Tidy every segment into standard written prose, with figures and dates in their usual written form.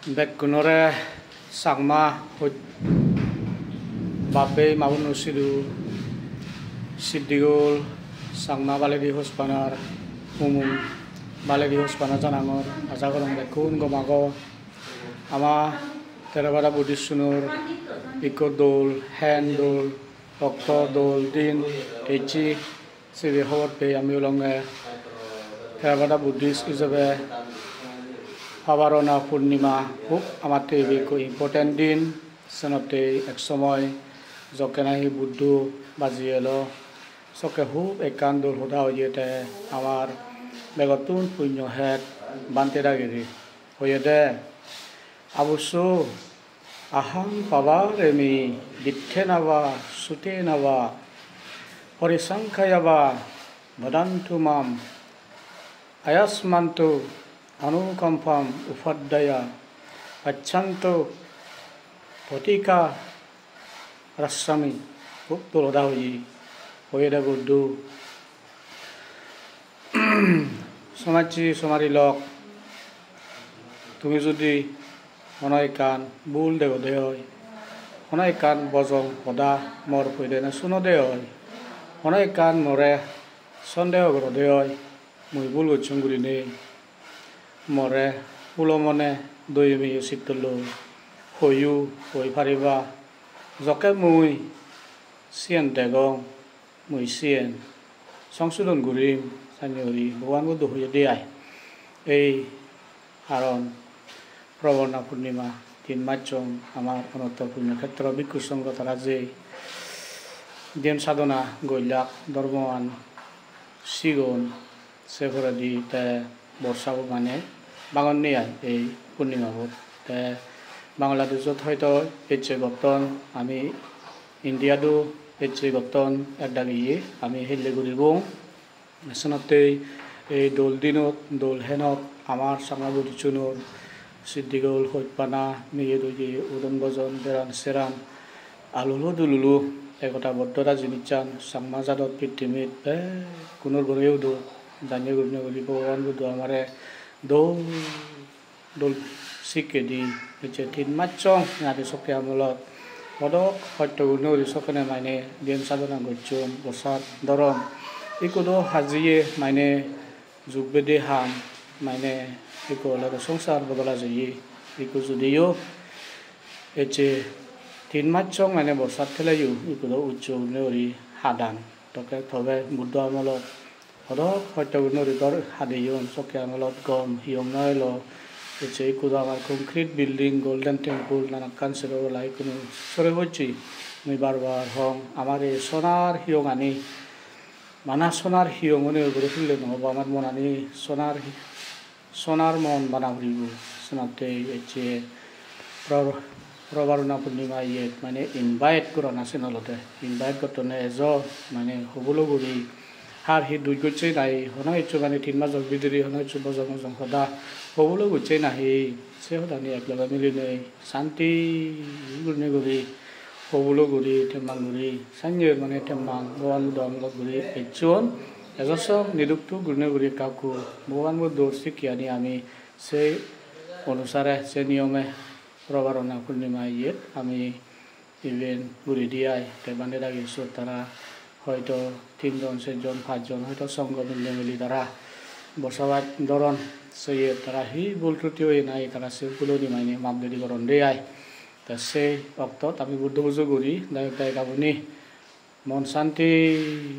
Bekunore sangma hut bape maun usidu sidigol sangma baledi hospanar umum baledi hospanar janangor ajakolong bekun gomago ama terabada budisunur ikut dol hand dol okto dol din eci sibi hot pe amiulonge terabada budis izabe Pabarona Purnima huk amate ko important din sanote ek সময় জকেনাহি বুদ্ধ বাজিয়েলো সকে হুব একান্দুল হুদা হইতে আমার বেগতুন পুণ্য হেত বান্তে দাগিরি হইতে আবুসু আহাম পাবার এমি দিঠে নাবা সুতে নাবা হরিসংখ্যায়াবা ভদান্তু মাম আয়াসমান্তু Anukampam upadaya accanto potika rasami betul dah uji hoyeda budu samachi samari lok tumi jodi onaikan bul dego deoi onaikan bojong hoda mor poidena suno deoi onaikan more sondeo gro deoi mui bul uchunguri ne More ulomone doi mi usitulu hoyu hoi pariba joke mui sien degong mui sien songsudon gurim sanyori bhagan buddha hoye diai ei haron Pravana Purnima 3 Machong amar onoto punyo khetra bhikkhu sangha tara je jen sadhana goilak dormoan sigon sephoradi te বর্ষাও মানে বাঙালিয়া এই পূর্ণিমাবোধ বাংলাদেশত হয়তো এচে গতন আমি ইন্ডিয়াদো এচে গতন একদাগিয়ে আমি হেলিগুড়ি বং আসনতে এই দোল দিনত দোল হেনত আমার সাংবাদিক চুনুর সিদ্দিগোল হইপানা মেয়ে দুই উদন বজন বেরান সেরান আলুলো দুলুলু একতা বদ্ধতা জিনিচান সাংমা জাদত পৃথিবীত কোনোর গড়েও দো জানিয়ে গুণে বলি ভগবান বুদ্ধ আমারে দোল শিখে দি হচ্ছে 3 Machong নাতে সকে আমলত পদক সত্য গুণে সকেনে মানে দিন সাধনা গচ্ছুম বসাত দরম ইকুদো হাজিয়ে মানে যুগবেদে হাম মানে ইকো লাগে সংসার বদলা যাইয়ে ইকো যদিও হচ্ছে 3 Machong মানে বসাত খেলাইও ইকুদো উচ্চ গুণে হাদান তকে তবে Buddha আমলত Hodok hoitu nuritor hadiyon sokya malot gom hiyom noilo eche kuda amar concrete building golden temple nanakan sero lai kunu sore hochi mui barbar hong amare sonar hiyong ani mana sonar hiyong one gure phille no ba amar monani sonar mon banavribu sunate eche Pravaruna Purnima yet mane invite korona senalote invite gotone ejo mane hobulo guri har hi dui guche nai hono ichu mane 3 Machong bidiri hono ichu bojong bojong hoda hobulo guche nahi se hodani ekloga miline shanti gurne guri hobulo guri temang guri sanyer mane temang gowan dom log guri echon ejoso niduktu gurne guri kaku bhagan buddha sikyani ami se onusare se niyome Pravarana Purnima yet ami even guri diai te bande dagi sotara হয়তো 3 জন 4 জন 5 জন হয়তো সঙ্গ মিলে মিলি তারা বসবাস দরন সে তারা হি বলটুটি হই নাই তারা সে কুলনি মাইনে মাপদেরি করন দে আই তা সে অক্তত আমি বুদ্ধ বুঝ করি দাই গাবনি মন শান্তি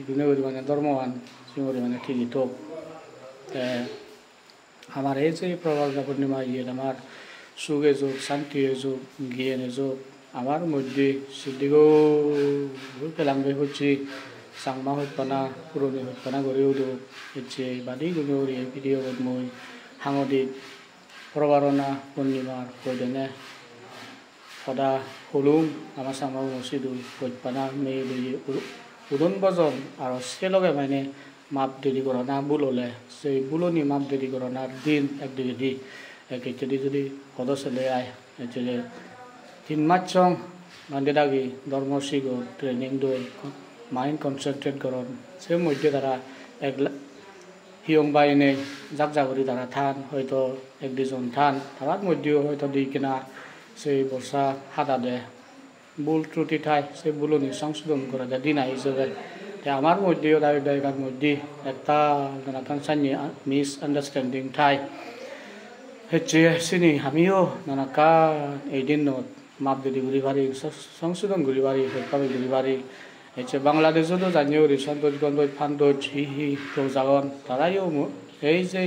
গুনে করি মানে ধর্মবান সিমরি মানে ঠিকই তো আমার এই যে প্রভাবনা পূর্ণিমা ইয়ে আমার সুখে যোগ শান্তি যোগ জ্ঞানে যোগ আমার মধ্যে সিদ্ধিগো পেলামবে হচ্ছে সাংমা হইপানা পুরনি হইপানা গড়েও দো হচ্ছে বাদি গুণি ভিডিও মই হাঙদি Pravarana Purnimar হইদেনে সদা হলুম আমার সাংমা মসজিদু হইপানা মেয়ে লইয়ে উদন বজন আর সে লগে মানে মাপ দেরি করনা বুললে সেই বুলনি মাপ দেরি করনার দিন একদিকে দি একদিকে যদি সদস্য আয় হচ্ছে 3 Machong mande dagi dormo sigo training doi mind concentrate koron se moite tara হিয়ং বাইনে জাক জাগরি তারা থান হয়তো এক দুজন থান তারার মধ্যেও হয়তো দি কিনা সেই বর্ষা হাতা দেয় ভুল ত্রুটি ঠাই সেই ভুলনি সংশোধন করে দেয় দিন হিসেবে আমার মধ্যেও দায়িকার মধ্যে একটা কানসানি মিস আন্ডারস্ট্যান্ডিং ঠাই হচ্ছে সিনি আমিও নানাকা এই দিন মাপ দিদি ঘুরি বাড়ি সংশোধন ঘুরি বাড়ি হইপাবে ঘুরি বাড়ি হচ্ছে বাংলাদেশও জানিও রিসন্তোষ গন্ধ ফান্দোষ হি প্রজাগন তারাইও এই যে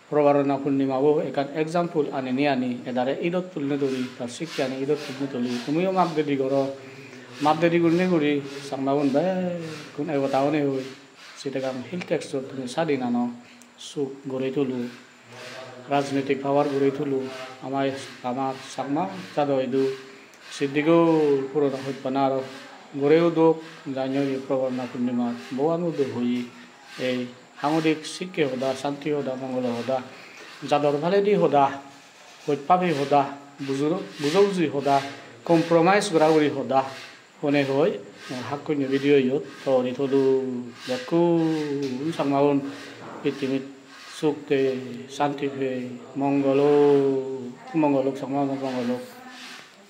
প্রবারণা পূর্ণিমাও এখান এক্সাম্পল আনি এদারে ঈদত তুলনে ধরি তার শিক্ষা আনি ঈদত তুলনে তুলি তুমিও মাপ দিদি করো মাপ দিদি গুণে করি সাংবাবন বে কোন এগোটাওনে হই সেটা আমি হিল ট্যাক্স তুমি স্বাধীন আনো সুখ গড়ে তুলো রাজনৈতিক পাওয়ার গড়ে তুলো আমার সাংমা চাদু সিদ্দিকেও পুরোনো হইত না আরো গড়েও দোক জানিও প্রবারণা পূর্ণিমা বয়ানো দোক হই এই সাংবাদিক শিক্ষা হদা শান্তি হদা মঙ্গল হদা যাদর ভালেদি হদা হইপাবি হদা বুঝি হদা কম্প্রমাইজ গড়াগড়ি হদা হনে হই হাক্কনি ভিডিও ইয়ত তরি থলু দেখু সাংমাবন পৃথিবীত সুখতে শান্তি মঙ্গল সাংমা মঙ্গল